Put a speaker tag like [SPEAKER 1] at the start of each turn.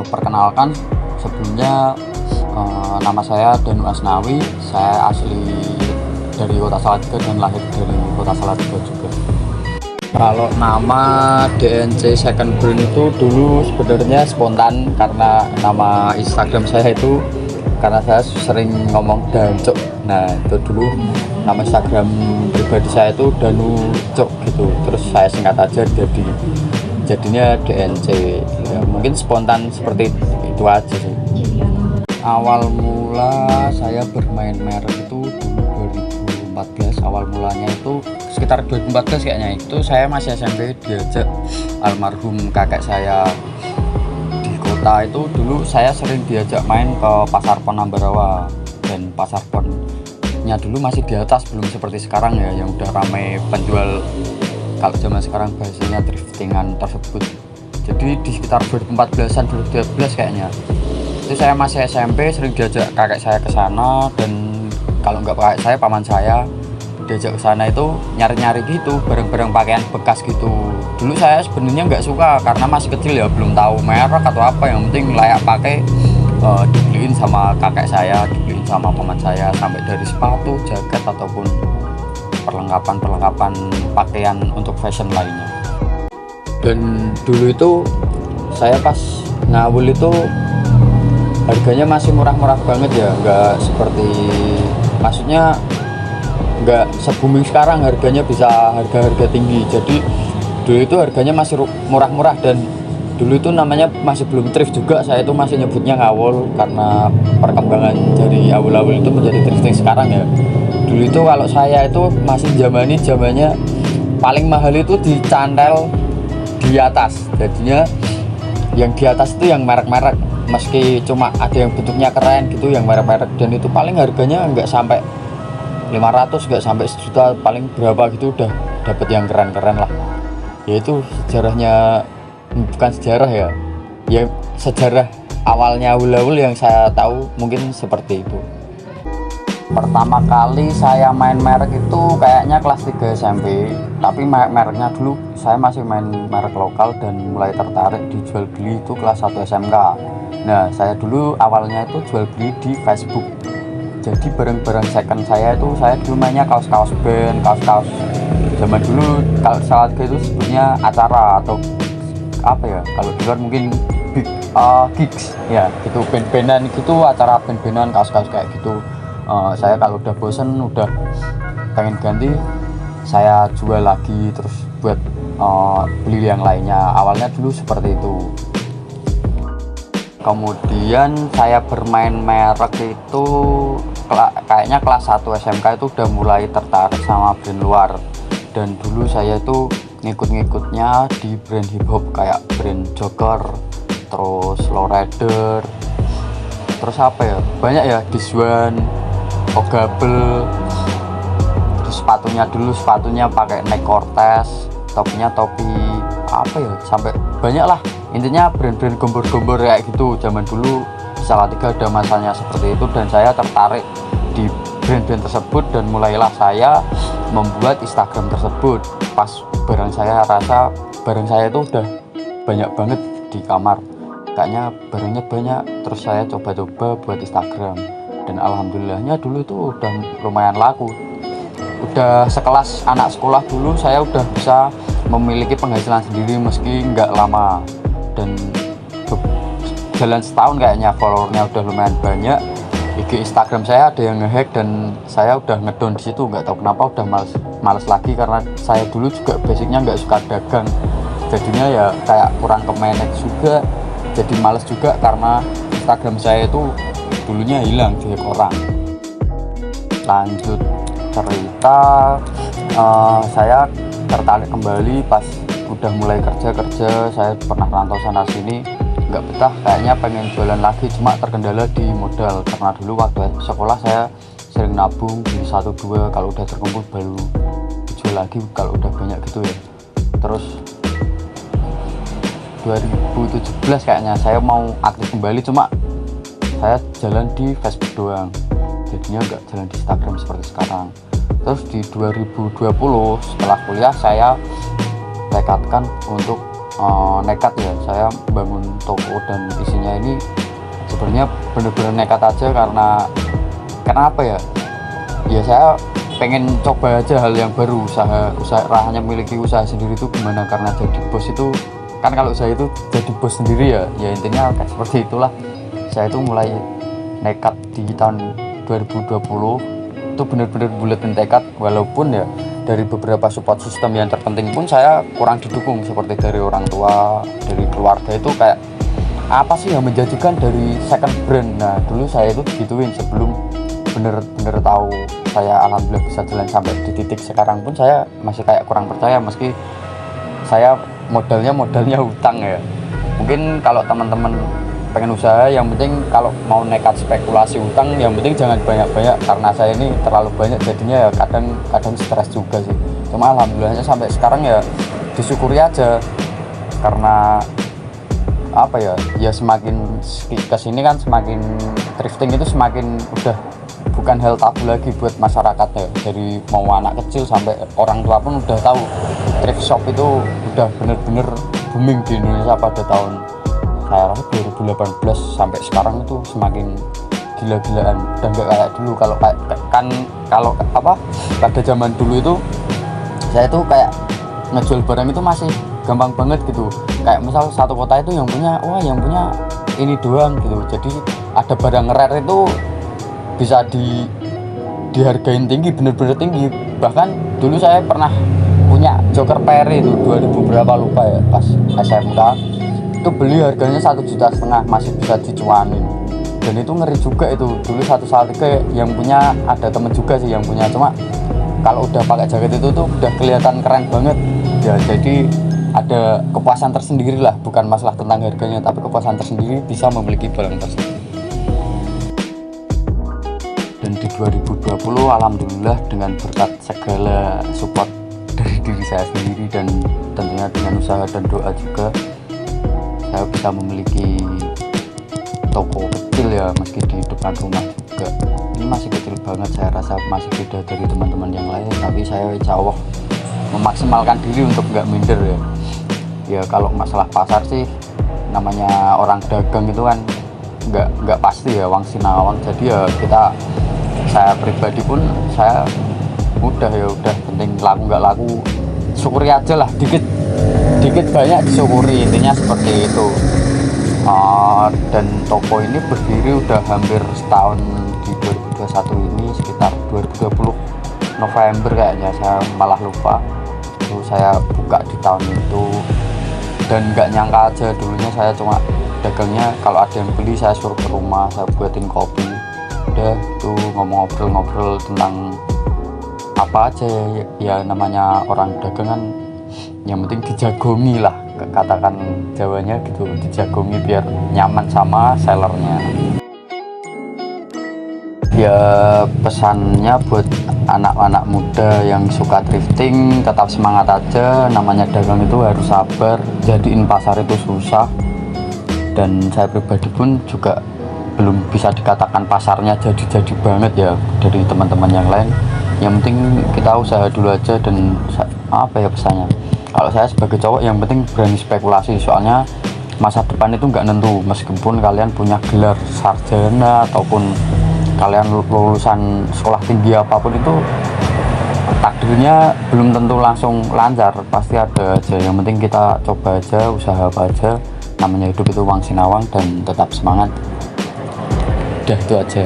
[SPEAKER 1] Perkenalkan, sebelumnya nama saya Danu Asnawi. Saya asli dari Kota Salatiga dan lahir dari Kota Salatiga juga. Kalau nama DNC Second Brain itu dulu sebenarnya spontan karena nama Instagram saya itu, karena saya sering ngomong Dancuk. Nah, itu dulu nama Instagram pribadi saya itu Danu Cuk gitu. Terus saya singkat aja jadinya DNC. Ya, mungkin spontan seperti itu aja sih. Awal mula saya bermain merek itu dulu 2014. Awal mulanya itu sekitar 2014 kayaknya. Itu saya masih SMP, diajak almarhum kakek saya di kota. Itu dulu saya sering diajak main ke Pasar Pon Ambarawa, dan Pasar Ponnya dulu masih di atas, belum seperti sekarang ya yang udah ramai penjual, kalau zaman sekarang bahasanya driftingan tersebut. Jadi di sekitar 2014-an 2013 kayaknya itu saya masih SMP, sering diajak kakek saya ke sana, dan kalau nggak kakek saya, paman saya diajak ke sana itu nyari-nyari gitu barang-barang pakaian bekas gitu. Dulu saya sebenarnya nggak suka karena masih kecil ya, belum tahu merek atau apa, yang penting layak pakai. Dibeliin sama kakek saya, dibeliin sama paman saya, sampai dari sepatu, jaket, ataupun perlengkapan pakaian untuk fashion lainnya. Dan dulu itu saya pas ngawul itu harganya masih murah-murah banget ya, nggak seperti, maksudnya nggak se-booming sekarang harganya bisa harga-harga tinggi. Jadi dulu itu harganya masih murah-murah, dan dulu itu namanya masih belum thrift juga, saya itu masih nyebutnya ngawul karena perkembangan dari awal-awal itu menjadi thrifting sekarang ya. Dulu itu kalau saya itu masih zamannya paling mahal itu dicantel di atas, jadinya yang di atas itu yang merek-merek, meski cuma ada yang bentuknya keren gitu yang merek-merek, dan itu paling harganya nggak sampai 500, nggak sampai 1 juta, paling berapa gitu udah dapet yang keren-keren lah. Yaitu sejarahnya, bukan sejarah ya, ya sejarah awalnya awal-awal yang saya tahu mungkin seperti itu. Pertama kali saya main merek itu kayaknya kelas 3 SMP, tapi mereknya dulu saya masih main merek lokal, dan mulai tertarik di jual beli itu kelas 1 SMK. Nah, saya dulu awalnya itu jual beli di Facebook. Jadi barang-barang second saya itu, saya dulu mainnya kaos-kaos band, kaos-kaos zaman dulu. Kalau saat itu sebutnya acara atau apa ya, kalau di luar mungkin gigs ya gitu, band-bandan gitu, acara band-bandan, kaos-kaos kayak gitu. Saya kalau udah bosen, udah pengen ganti, saya jual lagi terus buat beli yang lainnya. Awalnya dulu seperti itu. Kemudian saya bermain merek itu kayaknya kelas 1 SMK itu udah mulai tertarik sama brand luar, dan dulu saya itu ngikut-ngikutnya di brand hip hop kayak brand Joker, terus Lowrider, terus apa ya, banyak ya, Diswan, Ogabel. Terus sepatunya pakai Nike Cortez, topinya topi apa ya, sampai banyak lah, intinya brand-brand gombor-gombor kayak gitu. Zaman dulu Salatiga ada masanya seperti itu, dan saya tertarik di brand-brand tersebut, dan mulailah saya membuat Instagram tersebut. Pas barang saya itu udah banyak banget di kamar, kayaknya barangnya banyak, terus saya coba-coba buat Instagram, dan alhamdulillahnya dulu itu udah lumayan laku. Udah sekelas anak sekolah dulu, saya udah bisa memiliki penghasilan sendiri meski nggak lama, dan jalan setahun kayaknya followernya udah lumayan banyak. IG Instagram saya ada yang ngehack, dan saya udah ngedown di situ, nggak tahu kenapa, udah males lagi, karena saya dulu juga basicnya nggak suka dagang, jadinya ya kayak kurang ke manage juga, jadi males juga karena Instagram saya itu dulunya hilang dihack orang. Lanjut cerita, saya tertarik kembali pas udah mulai kerja. Saya pernah rantau sana sini, nggak betah, kayaknya pengen jualan lagi, cuma terkendala di modal, karena dulu waktu sekolah saya sering nabung di 1-2, kalau udah terkumpul baru dijual lagi kalau udah banyak gitu ya. Terus 2017 kayaknya saya mau aktif kembali, cuma saya jalan di Facebook doang, jadinya nggak jalan di Instagram seperti sekarang. Terus di 2020 setelah kuliah saya tekadkan untuk nekat ya saya bangun toko, dan isinya ini sebenarnya bener-bener nekat aja karena apa ya, ya saya pengen coba aja hal yang baru. Usaha hanya memiliki usaha sendiri itu gimana, karena jadi bos itu kan, kalau saya itu jadi bos sendiri ya intinya kayak seperti itulah. Saya itu mulai nekat di tahun 2020 itu benar-benar buletin tekad, walaupun ya dari beberapa support system yang terpenting pun saya kurang didukung, seperti dari orang tua, dari keluarga. Itu kayak apa sih yang menjadikan dari second brand. Nah dulu saya itu gituin sebelum bener-bener tahu. Saya alhamdulillah bisa jalan sampai di titik sekarang pun saya masih kayak kurang percaya, meski saya modalnya hutang ya. Mungkin kalau teman-teman pengen usaha, yang penting kalau mau nekat spekulasi hutang, yang penting jangan banyak-banyak, karena saya ini terlalu banyak jadinya ya kadang stres juga sih. Cuma alhamdulillahnya sampai sekarang ya disyukuri aja, karena apa ya semakin kesini kan semakin thrifting itu semakin udah bukan hal tabu lagi buat masyarakat ya. Dari mau anak kecil sampai orang tua pun udah tahu thrift shop itu udah bener-bener booming di Indonesia pada tahun saya rasa 2018 sampai sekarang itu semakin gila-gilaan. Dan gak kayak dulu. Kalau pada zaman dulu itu saya itu kayak ngejual barang itu masih gampang banget gitu. Kayak misal satu kota itu yang punya ini doang gitu. Jadi ada barang rare itu bisa dihargain tinggi, bener-bener tinggi. Bahkan dulu saya pernah punya Joker Perry itu 2000 berapa lupa ya, pas SMK itu beli harganya 1,5 juta, masih bisa dicuanin. Dan itu ngeri juga itu. Dulu satu saat yang punya ada temen juga sih yang punya, cuma kalau udah pakai jaket itu tuh udah kelihatan keren banget ya. Jadi ada kepuasan tersendiri lah, bukan masalah tentang harganya, tapi kepuasan tersendiri bisa memiliki barang tersebut. Dan di 2020 alhamdulillah dengan berkat segala support dari diri saya sendiri dan tentunya dengan usaha dan doa juga, saya bisa memiliki toko kecil ya, meski di depan rumah juga. Ini masih kecil banget, saya rasa masih beda dari teman-teman yang lain, tapi saya insya Allah memaksimalkan diri untuk nggak minder ya. Ya kalau masalah pasar sih, namanya orang dagang itu kan nggak pasti ya, wang sinawang. Jadi ya saya pribadi pun saya udah penting laku nggak laku syukuri aja lah, dikit banyak disyukuri, intinya seperti itu. Dan toko ini berdiri udah hampir setahun di 2021 ini, sekitar 2020 November kayaknya, saya malah lupa itu saya buka di tahun itu. Dan nggak nyangka aja, dulunya saya cuma dagangnya kalau ada yang beli saya suruh ke rumah, saya buatin kopi, udah tuh ngobrol tentang apa aja ya namanya orang dagangan, yang penting dijagongi lah, katakan Jawanya gitu, dijagongi biar nyaman sama sellernya. Ya pesannya buat anak-anak muda yang suka thrifting, tetap semangat aja. Namanya dagang itu harus sabar, jadiin pasar itu susah. Dan saya pribadi pun juga belum bisa dikatakan pasarnya jadi banget ya dari teman-teman yang lain. Yang penting kita usaha dulu aja. Dan apa ya pesannya, kalau saya sebagai cowok yang penting berani spekulasi, soalnya masa depan itu nggak nentu. Meskipun kalian punya gelar sarjana ataupun kalian lulusan sekolah tinggi apapun, itu takdirnya belum tentu langsung lancar, pasti ada aja. Yang penting kita coba aja, usaha apa aja, namanya hidup itu wang sinawang, dan tetap semangat. Udah itu aja.